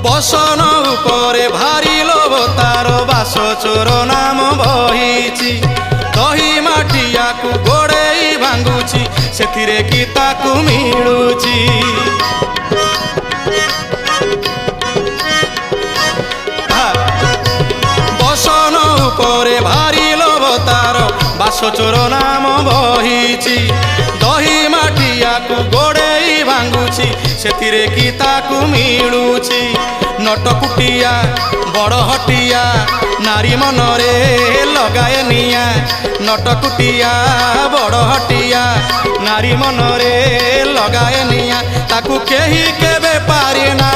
बसन उपरे भारी लोभ तार बास चोर नाम बहिची दही माटिया को गोड़े भांगुची सेथिरे की ताकू मिलुची बसन उपरे भारी लोभ तार बास चोर नाम बहिची दही माटिया को गोड़े भांगुची सेथिरे की ताकू मिलुची नटकुटिया बड़ हटिया नारी मनरे लगाए निया नटकुटिया बड़ हटिया नारी मनरे लगाए निया ताकू केही केबे पारे ना